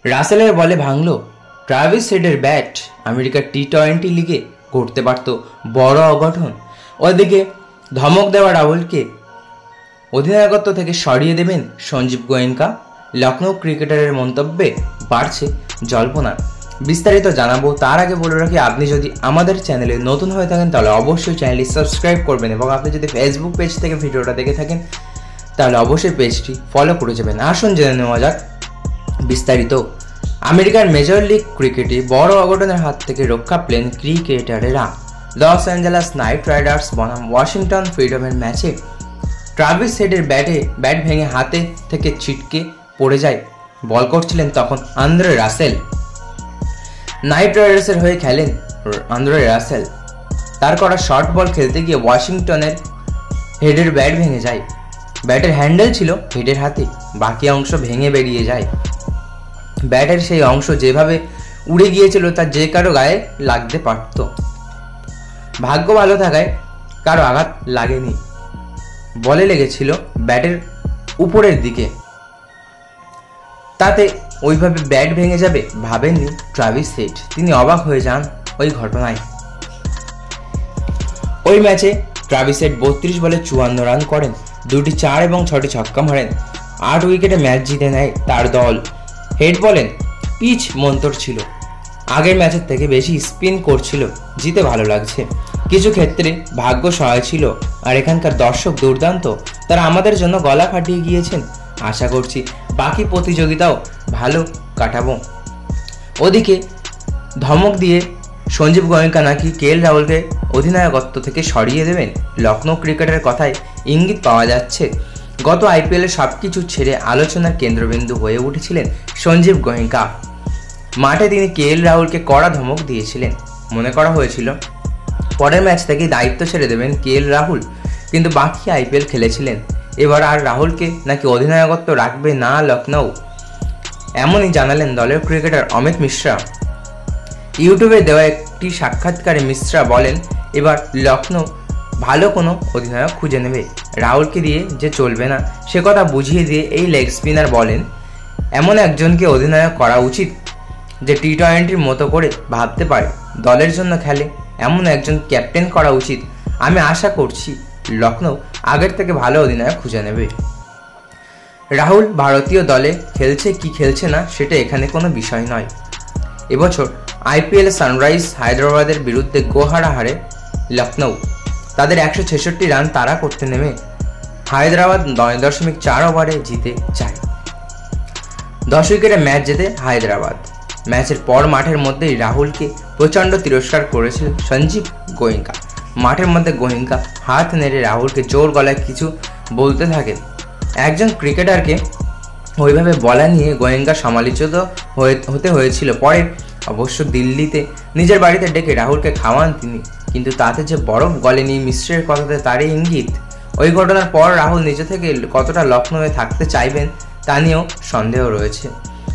রাসেলের বলে ভাঙল ট্রাভিস হেডের ব্যাট। আমেরিকার টি-20 লিগে ঘটতে পারত বড় অঘটন। ওদিকে ধমক দেওয়া রাহুলকে অধিনায়কত্ব থেকে সরিয়ে দেবেন সঞ্জীব গোয়েঙ্কা। লখনৌ ক্রিকেটারের মন্তব্যে বাড়ছে জল্পনা। বিস্তারিত জানাবো, তার আগে বলে রাখি, আপনি যদি আমাদের চ্যানেলে নতুন হয়ে থাকেন তাহলে অবশ্যই চ্যানেলটি সাবস্ক্রাইব করবেন, এবং আপনি যদি ফেসবুক পেজ থেকে ভিডিওটা দেখে থাকেন তাহলে অবশ্যই পেজটি ফলো করে যাবেন। আসুন জেনে নেওয়া যাক বিস্তারিত। আমেরিকার মেজর লিগ ক্রিকেটে বড় অঘটনের হাত থেকে রক্ষা পেলেন ক্রিকেটারেরা। লস অ্যাঞ্জেলাস নাইট রাইডার্স বনাম ওয়াশিংটন ফ্রিডমের ম্যাচে ট্রাভিস হেডের ব্যাট ভেঙে হাতে থেকে ছিটকে পড়ে যায়। বল করছিলেন তখন আন্দ্রে রাসেল। নাইট রাইডার্সের হয়ে খেলেন আন্দ্রে রাসেল। তার করা শর্ট বল খেলতে গিয়ে ওয়াশিংটনের হেডের ব্যাট ভেঙে যায়। ব্যাটের হ্যান্ডেল ছিল হেডের হাতে, বাকি অংশ ভেঙে বেরিয়ে যায়। ব্যাটের সেই অংশ যেভাবে উড়ে গিয়েছিল তা যে কারো গায়ে লাগতে পারত। ভাগ্য ভালো থাকায় কারো আঘাত লাগেনি, বলে লেগেছিল ব্যাটের উপরের দিকে। তাতে ওইভাবে ব্যাট ভেঙে যাবে ভাবেননি ট্রাভিস হেড। তিনি অবাক হয়ে যান ওই ঘটনায়। ওই ম্যাচে ট্রাভিস হেড 32 বলে 54 রান করেন, 2টি 4 এবং 6টি ছক্কা মারেন। 8 উইকেটে ম্যাচ জিতে নেয় তার দল। হেড বলেন, পিচ মন্তর ছিল, আগের ম্যাচের থেকে বেশি স্পিন করছিল, জিতে ভালো লাগছে। কিছু ক্ষেত্রে ভাগ্য সহায় ছিল, আর এখানকার দর্শক দুর্দান্ত, তারা আমাদের জন্য গলা ফাটিয়ে গিয়েছেন। আশা করছি বাকি প্রতিযোগিতাও ভালো কাটাবো। ওদিকে ধমক দিয়ে সঞ্জীব গোয়েঙ্কা নাকি কেএল রাহুলকে অধিনায়কত্ব থেকে সরিয়ে দেবেন। লখনৌ ক্রিকেটের কথায় ইঙ্গিত পাওয়া যাচ্ছে। গত আইপিএলে সবকিছু ছেড়ে আলোচনার কেন্দ্রবিন্দু হয়ে উঠেছিলেন সঞ্জীব গোয়েঙ্কা। মাঠে তিনি কেএল রাহুলকে কড়া ধমক দিয়েছিলেন। মনে করা হয়েছিল পরের ম্যাচ থেকেই দায়িত্ব ছেড়ে দেবেন কেএল রাহুল, কিন্তু বাকি আইপিএল খেলেছিলেন। এবার আর রাহুলকে নাকি অধিনায়কত্ব রাখবে না লখনৌ, এমনই জানালেন দলের ক্রিকেটার অমিত মিশ্রা। ইউটিউবে দেওয়া একটি সাক্ষাৎকারে মিশ্রা বলেন, এবার লখনৌ ভালো কোনো অধিনায়ক খুঁজে নেবে, রাহুলকে দিয়ে যে চলবে না সে কথা বুঝিয়ে দিয়ে এই লেগ স্পিনার বলেন, এমন একজনকে অধিনায়ক করা উচিত যে টি-20 মতো করে ভাবতে পারে, দলের জন্য খেলে, এমন একজন ক্যাপ্টেন করা উচিত। আমি আশা করছি লখনৌ আগের থেকে ভালো অধিনায়ক খুঁজে নেবে। রাহুল ভারতীয় দলে খেলছে কি খেলছে না সেটা এখানে কোনো বিষয় নয়। এবছর আইপিএল সানরাইজ হায়দ্রাবাদের বিরুদ্ধে গোহারা হারে লখনৌ। তাদের 166 রান তাড়া করতে নেমে হায়দ্রাবাদ 9.4 ওভারে জিতে যায়। 10 উইকেটে ম্যাচ জেতে হায়দ্রাবাদ। ম্যাচের পর মাঠের মধ্যেই রাহুলকে প্রচণ্ড তিরস্কার করেছিলেন সঞ্জীব গোয়েঙ্কা। মাঠের মধ্যে গোয়েঙ্কা হাত নেড়ে রাহুলকে জোর গলায় কিছু বলতে থাকেন। একজন ক্রিকেটারকে ওইভাবে বলা নিয়ে গোয়েঙ্কা সমালোচিত হতে হয়েছিল। পরে অবশ্য দিল্লিতে নিজের বাড়িতে ডেকে রাহুলকে খাওয়ান তিনি, কিন্তু তাতে যে বরফ গলেনি মিশ্রের কথাতে তারই ইঙ্গিত। ওই ঘটনার পর রাহুল নিজে থেকে কতটা লখনৌয়ে থাকতে চাইবেন তা নিয়েও সন্দেহ রয়েছে।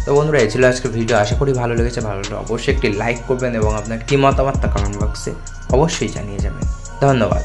তো বন্ধুরা, এই ছিল আজকের ভিডিও। আশা করি ভালো লেগেছে। ভালো লাগলে অবশ্যই একটি লাইক করবেন এবং আপনার কি মতামত তা কমেন্ট বক্সে অবশ্যই জানিয়ে যাবেন। ধন্যবাদ।